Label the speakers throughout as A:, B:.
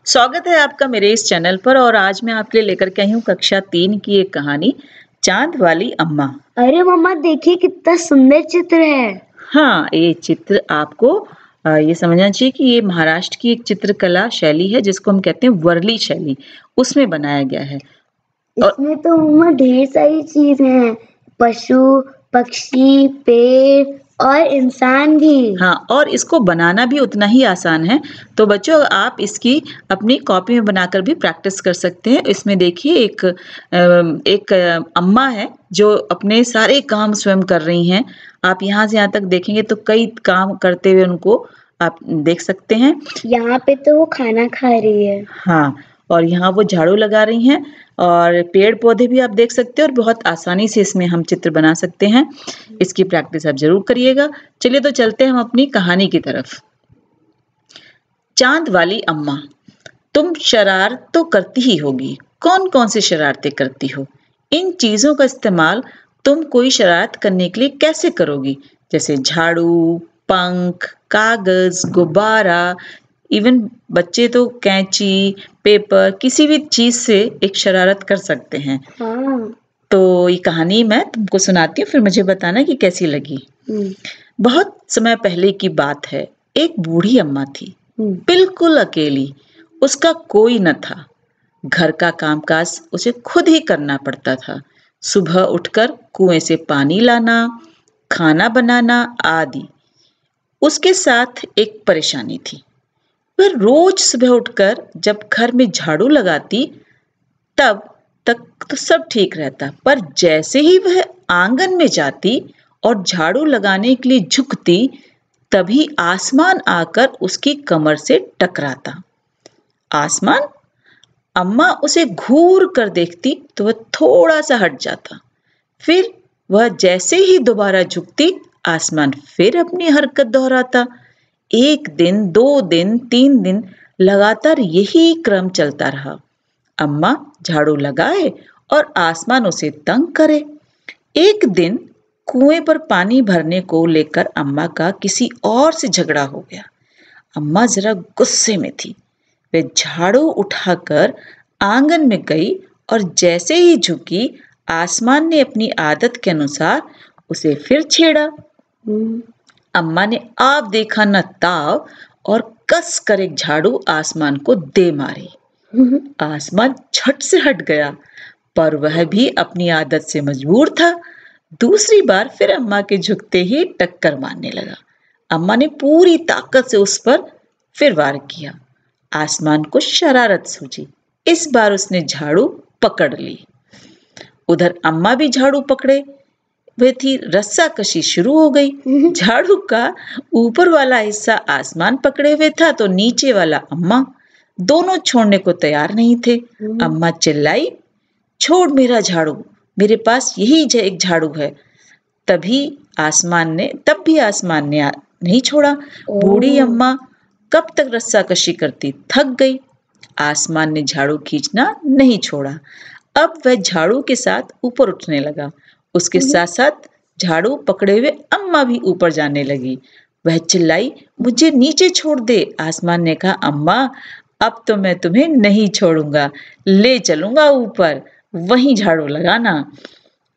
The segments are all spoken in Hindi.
A: स्वागत है आपका मेरे इस चैनल पर। और आज मैं आपके लिए लेकर के आई हूँ कक्षा 3 की एक कहानी, चांद वाली अम्मा।
B: अरे मम्मा देखिए कितना सुंदर चित्र है।
A: हाँ, ये चित्र आपको ये समझना चाहिए कि ये महाराष्ट्र की एक चित्रकला शैली है जिसको हम कहते हैं वर्ली शैली, उसमें बनाया गया है। और
B: इसमें तो मम्मा ढेर सारी चीजें हैं, पशु, पक्षी, पेड़ और इंसान भी।
A: हाँ, और इसको बनाना भी उतना ही आसान है। तो बच्चों, आप इसकी अपनी कॉपी में बनाकर भी प्रैक्टिस कर सकते हैं। इसमें देखिए एक अम्मा है जो अपने सारे काम स्वयं कर रही हैं। आप यहाँ से यहाँ तक देखेंगे तो कई काम करते हुए उनको आप देख सकते हैं।
B: यहाँ पे तो वो खाना खा रही है।
A: हाँ, और यहाँ वो झाड़ू लगा रही हैं और पेड़-पौधे भी आप देख सकते हैं और बहुत आसानी से इसमें हम चित्र बना सकते हैं। इसकी प्रैक्टिस आप ज़रूर करिएगा। चलिए तो चलते हैं हम अपनी कहानी की तरफ। चाँद वाली अम्मा, तुम शरारत तो करती ही होगी। कौन-कौन सी शरारतें करती हो? इन चीज़ों का इस्तेमाल तुम कोई शरारत करने के लिए कैसे करोगी? जैसे झाड़ू, पंख, कागज़, गुब्बारा, इवन बच्चे तो कैंची, पेपर, किसी भी चीज़ से एक शरारत कर सकते हैं।
B: हाँ।
A: तो ये कहानी मैं तुमको सुनाती हूँ, फिर मुझे बताना कि कैसी लगी। बहुत समय पहले की बात है। एक बूढ़ी अम्मा थी, बिल्कुल अकेली। उसका कोई न था। घर का कामकाज उसे खुद ही करना पड़ता था। सुबह उठकर कुएं से पानी लाना, खाना बनाना आदि। उसके साथ एक परेशानी थी। वह रोज सुबह उठकर जब घर में झाड़ू लगाती तब तक तो सब ठीक रहता, पर जैसे ही वह आंगन में जाती और झाड़ू लगाने के लिए झुकती, तभी आसमान आकर उसकी कमर से टकराता। आसमान? अम्मा उसे घूर कर देखती तो वह थोड़ा सा हट जाता। फिर वह जैसे ही दोबारा झुकती, आसमान फिर अपनी हरकत दोहराता। 1 दिन, 2 दिन, 3 दिन लगातार यही क्रम चलता रहा। अम्मा झाड़ू लगाए और आसमान उसे तंग करे। एक दिन कुएं पर पानी भरने को लेकर अम्मा का किसी और से झगड़ा हो गया। अम्मा जरा गुस्से में थी। वे झाड़ू उठाकर आंगन में गई और जैसे ही झुकी, आसमान ने अपनी आदत के अनुसार उसे फिर छेड़ा। अम्मा ने आप देखा न ताव और कस कर एक झाड़ू आसमान को दे मारी। आसमान झट से हट गया, पर वह भी अपनी आदत से मजबूर था। दूसरी बार फिर अम्मा के झुकते ही टक्कर मारने लगा। अम्मा ने पूरी ताकत से उस पर फिर वार किया। आसमान को शरारत सूझी। इस बार उसने झाड़ू पकड़ ली। उधर अम्मा भी झाड़ू पकड़े हुए थी। रस्साकशी शुरू हो गई। झाड़ू का ऊपर वाला हिस्सा आसमान पकड़े हुए था तो नीचे वाला अम्मा। दोनों छोड़ने को तैयार नहीं थे। अम्मा चिल्लाई, छोड़ मेरा झाड़ू, मेरे पास यही एक झाड़ू है। तब भी आसमान ने नहीं छोड़ा। बूढ़ी अम्मा कब तक रस्साकशी करती, थक गई। आसमान ने झाड़ू खींचना नहीं छोड़ा। अब वह झाड़ू के साथ ऊपर उठने लगा। उसके साथ साथ झाड़ू पकड़े हुए अम्मा भी ऊपर जाने लगी। वह चिल्लाई, मुझे नीचे छोड़ दे। आसमान ने कहा, अम्मा अब तो मैं तुम्हें नहीं छोड़ूंगा, ले चलूंगा ऊपर, वहीं झाड़ू लगाना।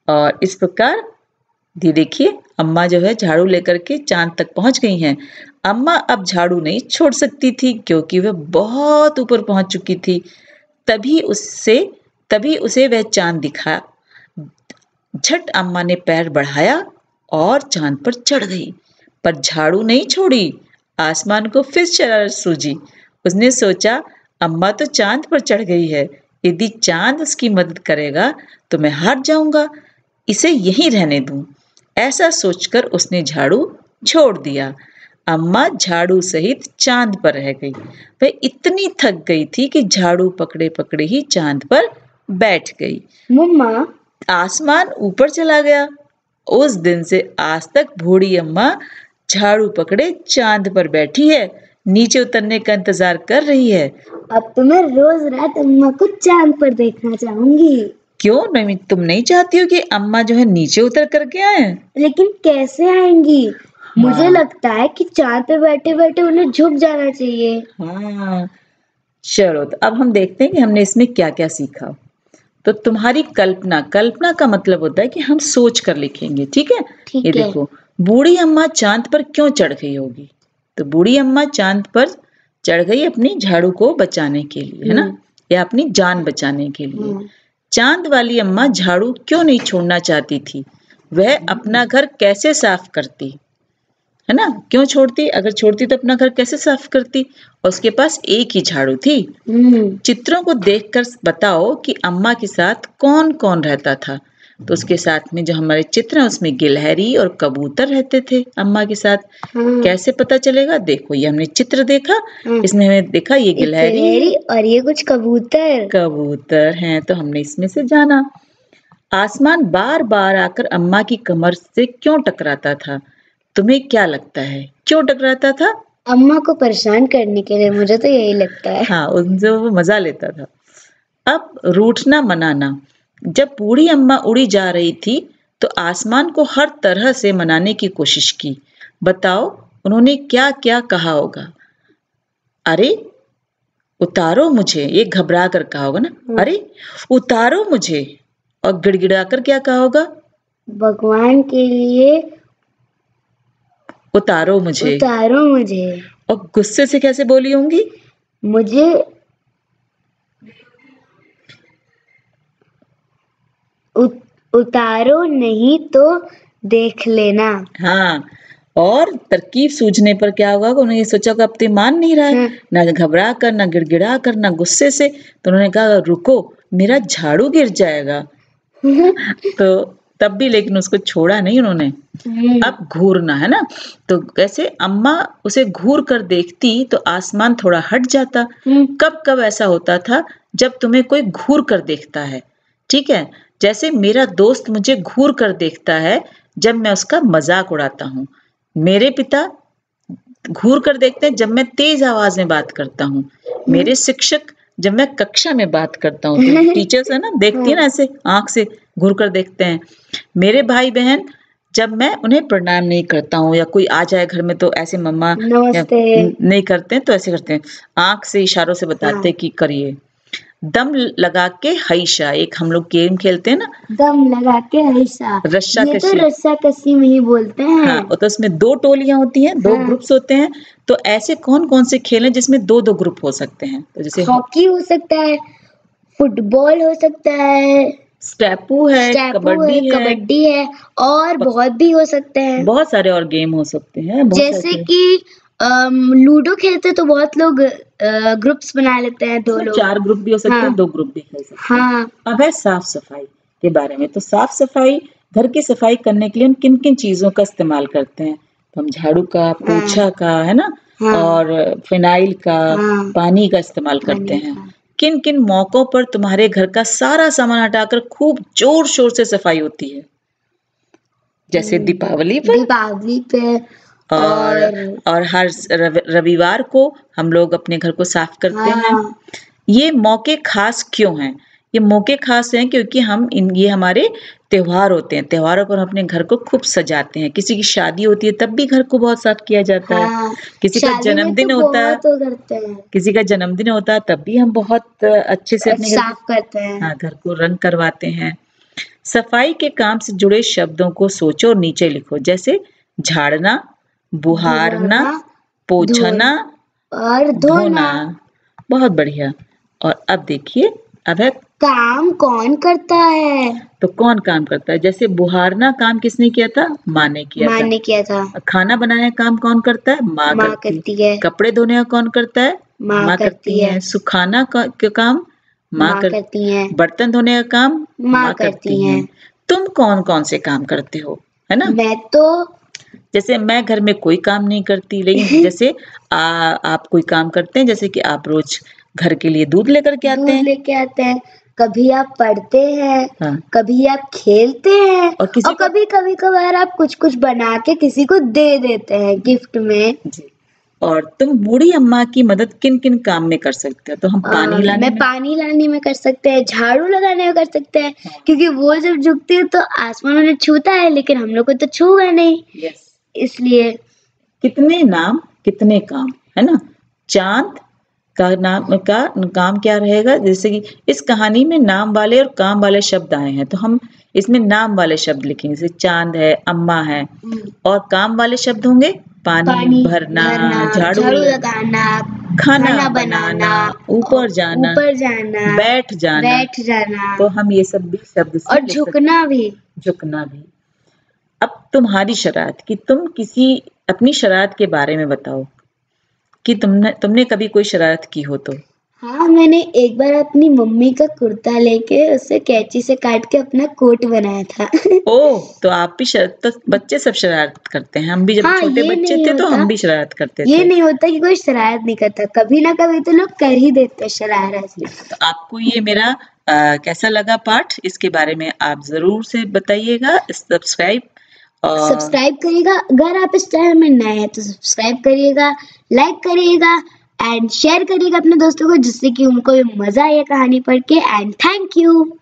A: और इस प्रकार देखिए, अम्मा जो है झाड़ू लेकर के चांद तक पहुंच गई हैं। अम्मा अब झाड़ू नहीं छोड़ सकती थी क्योंकि वह बहुत ऊपर पहुंच चुकी थी। तभी उसे वह चांद दिखा। झट अम्मा ने पैर बढ़ाया और चांद पर चढ़ गई, पर झाड़ू नहीं छोड़ी। आसमान को फिर शरारत सूझी। उसने सोचा, अम्मा तो चांद पर चढ़ गई है, यदि चांद उसकी मदद करेगा तो मैं हार जाऊंगा, इसे यहीं रहने दूं। ऐसा सोचकर उसने झाड़ू छोड़ दिया। अम्मा झाड़ू सहित चांद पर रह गई। वह इतनी थक गई थी कि झाड़ू पकड़े पकड़े ही चांद पर बैठ गई।
B: मम्मा
A: आसमान ऊपर चला गया। उस दिन से आज तक बूढ़ी अम्मा झाड़ू पकड़े चांद पर बैठी है, नीचे उतरने का इंतजार कर रही है।
B: अब तो मैं रोज रात अम्मा को चांद पर देखना चाहूंगी।
A: क्यों नहीं, तुम नहीं चाहती हो कि अम्मा जो है नीचे उतर करके आए?
B: लेकिन कैसे आएंगी? मुझे लगता है कि चांद पे बैठे बैठे उन्हें झुक जाना चाहिए।
A: हाँ, चलो तो अब हम देखते हैं कि हमने इसमें क्या क्या सीखा। तो तुम्हारी कल्पना, कल्पना का मतलब होता है कि हम सोच कर लिखेंगे, ठीक है।
B: ठीक
A: ये
B: है।
A: देखो, बूढ़ी अम्मा चांद पर क्यों चढ़ गई होगी? तो बूढ़ी अम्मा चांद पर चढ़ गई अपनी झाड़ू को बचाने के लिए, है ना, या अपनी जान बचाने के लिए। चांद वाली अम्मा झाड़ू क्यों नहीं छोड़ना चाहती थी? वह अपना घर कैसे साफ करती, है ना, क्यों छोड़ती? अगर छोड़ती तो अपना घर कैसे साफ करती? और उसके पास एक ही झाड़ू थी। चित्रों को देखकर बताओ कि अम्मा के साथ कौन कौन रहता था। तो उसके साथ में जो हमारे चित्र हैं उसमें गिलहरी और कबूतर रहते थे अम्मा के साथ। कैसे पता चलेगा? देखो, ये हमने चित्र देखा, इसमें हमें देखा ये गिलहरी
B: और ये कुछ कबूतर
A: कबूतर हैं, तो हमने इसमें से जाना। आसमान बार बार आकर अम्मा की कमर से क्यों टकराता था? तुम्हें क्या लगता है क्यों टकराता था?
B: अम्मा को परेशान करने के लिए, मुझे तो यही लगता है।
A: हाँ, उनसे वो मजा लेता था। अब रूठना मनाना, जब बूढ़ी अम्मा उड़ी जा रही थी तो आसमान को हर तरह से मनाने की कोशिश की। बताओ उन्होंने क्या क्या कहा होगा? अरे उतारो मुझे, ये घबरा कर कहा होगा ना, अरे उतारो मुझे। और गिड़गिड़ा कर क्या कहा होगा?
B: भगवान के लिए
A: उतारो मुझे।
B: उतारो मुझे।
A: और गुस्से से कैसे बोली होंगी?
B: मुझे उतारो नहीं तो देख लेना।
A: हाँ, और तरकीब सूझने पर क्या हुआ? उन्होंने ये सोचा कि अब तो मान नहीं रहा है, ना घबरा कर, ना गिड़गिड़ा कर, ना गुस्से से। तो उन्होंने कहा रुको, मेरा झाड़ू गिर जाएगा। तो तब भी लेकिन उसको छोड़ा नहीं उन्होंने। अब घूरना, है ना, तो कैसे अम्मा उसे घूर कर देखती तो आसमान थोड़ा हट जाता। कब कब ऐसा होता था जब तुम्हें कोई घूर कर देखता है, ठीक है, जैसे मेरा दोस्त मुझे घूर कर देखता है जब मैं उसका मजाक उड़ाता हूँ। मेरे पिता घूर कर देखते हैं जब मैं तेज आवाज में बात करता हूँ। मेरे शिक्षक जब मैं कक्षा में बात करता हूँ, तो टीचर्स है ना, देखती है ना ऐसे आंख से घूर कर देखते हैं। मेरे भाई बहन जब मैं उन्हें प्रणाम नहीं करता हूँ, या कोई आ जाए घर में तो ऐसे मम्मा नहीं करते हैं तो ऐसे करते हैं, आंख से इशारों से बताते हैं कि करिए। दम लगा के हईशा, एक हम लोग गेम खेलते हैं ना,
B: दम लगा के हईशा,
A: रस्सा
B: ये
A: कशी।
B: तो रस्सा कशी में ही बोलते हैं।
A: हाँ, तो उसमें दो टोलियां होती हैं, दो ग्रुप्स होते हैं। तो ऐसे कौन कौन से खेल हैं जिसमें दो दो ग्रुप हो सकते हैं? तो जैसे
B: हॉकी हो सकता है, फुटबॉल हो सकता है,
A: स्टेपू है,
B: कबड्डी है, और बहुत भी हो सकते हैं।
A: बहुत सारे और गेम हो सकते हैं,
B: जैसे कि लूडो खेलते तो बहुत लोग ग्रुप्स बना लेते हैं, दो लोग,
A: 4 ग्रुप भी हो सकते हैं, 2 ग्रुप भी खेल सकते हैं। अब है साफ सफाई के बारे में। तो साफ सफाई, घर की सफाई करने के लिए हम किन किन चीजों का इस्तेमाल करते हैं? तो हम झाड़ू का, पोछा का, है ना, और फिनाइल का, पानी का इस्तेमाल करते हैं। किन किन मौकों पर तुम्हारे घर का सारा सामान हटाकर खूब जोर शोर से सफाई होती है? जैसे दीपावली
B: पे
A: और हर रविवार को हम लोग अपने घर को साफ करते हैं। ये मौके खास क्यों हैं? ये मौके खास हैं क्योंकि ये हमारे त्योहार होते हैं। त्योहारों पर हम अपने घर को खूब सजाते हैं। किसी की शादी होती है तब भी घर को बहुत साफ किया जाता है। किसी का जन्मदिन होता है, किसी का जन्मदिन होता है तब भी हम बहुत अच्छे से अपने
B: साफ करते हैं।
A: हाँ, घर को रंग करवाते हैं। सफाई के काम से जुड़े शब्दों को सोचो और नीचे लिखो, जैसे झाड़ना, बुहारना, पोंछना
B: और धोना।
A: बहुत बढ़िया। और अब देखिए, अब है
B: काम कौन करता है?
A: तो कौन काम करता है? जैसे बुहारना काम किसने किया था? माँ ने किया था। खाना बनाने का काम कौन करता है? माँ करती है। कपड़े धोने का कौन करता है? माँ करती है। सुखाना का काम माँ करती है। बर्तन धोने का काम माँ करती है। तुम कौन कौन से काम करते हो, है ना?
B: मैं तो
A: जैसे मैं घर में कोई काम नहीं करती, लेकिन जैसे आप कोई काम करते हैं, जैसे कि आप रोज घर के लिए दूध लेकर के आते हैं।
B: कभी आप पढ़ते हैं, कभी आप खेलते हैं, और कभी कभी कभार आप कुछ कुछ बना के किसी को दे देते हैं गिफ्ट में।
A: जी। और तुम बूढ़ी अम्मा की मदद किन किन काम में कर सकते हो? तो हम
B: पानी लाने में कर सकते हैं, झाड़ू लगाने में कर सकते हैं, क्योंकि वो जब झुकती है तो आसमान उन्हें छूता है, लेकिन हम लोग को तो छूगा नहीं। इसलिए
A: कितने नाम कितने काम, है ना? चांद काम क्या रहेगा, जैसे कि इस कहानी में नाम वाले और काम वाले शब्द आए हैं, तो हम इसमें नाम वाले शब्द लिखेंगे, जैसे चांद है, अम्मा है, और काम वाले शब्द होंगे पानी भरना, झाड़ू
B: लगाना,
A: खाना बनाना, ऊपर जाना, बैठ जाना, तो हम ये सब भी शब्द से
B: और झुकना भी।
A: अब तुम्हारी शरारत, कि तुम किसी अपनी शरारत के बारे में बताओ कि तुमने कभी कोई शरारत की हो तो।
B: हाँ, मैंने एक बार अपनी मम्मी का कुर्ता लेके उसे कैंची से काट के अपना कोट बनाया था।
A: ओह, तो आप भी तो बच्चे सब शरारत करते हैं। हम भी जब छोटे बच्चे थे तो हम भी शरारत करते थे।
B: ये नहीं होता कि कोई शरारत नहीं करता, कभी ना कभी तो लोग कर ही देते शरारत।
A: तो आपको ये मेरा कैसा लगा पाठ, इसके बारे में आप जरूर से बताइएगा।
B: सब्सक्राइब करिएगा, अगर आप इस चैनल में नए हैं तो सब्सक्राइब करिएगा, लाइक करिएगा एंड शेयर करिएगा अपने दोस्तों को, जिससे कि उनको भी मजा आए कहानी पढ़ के। And thank you.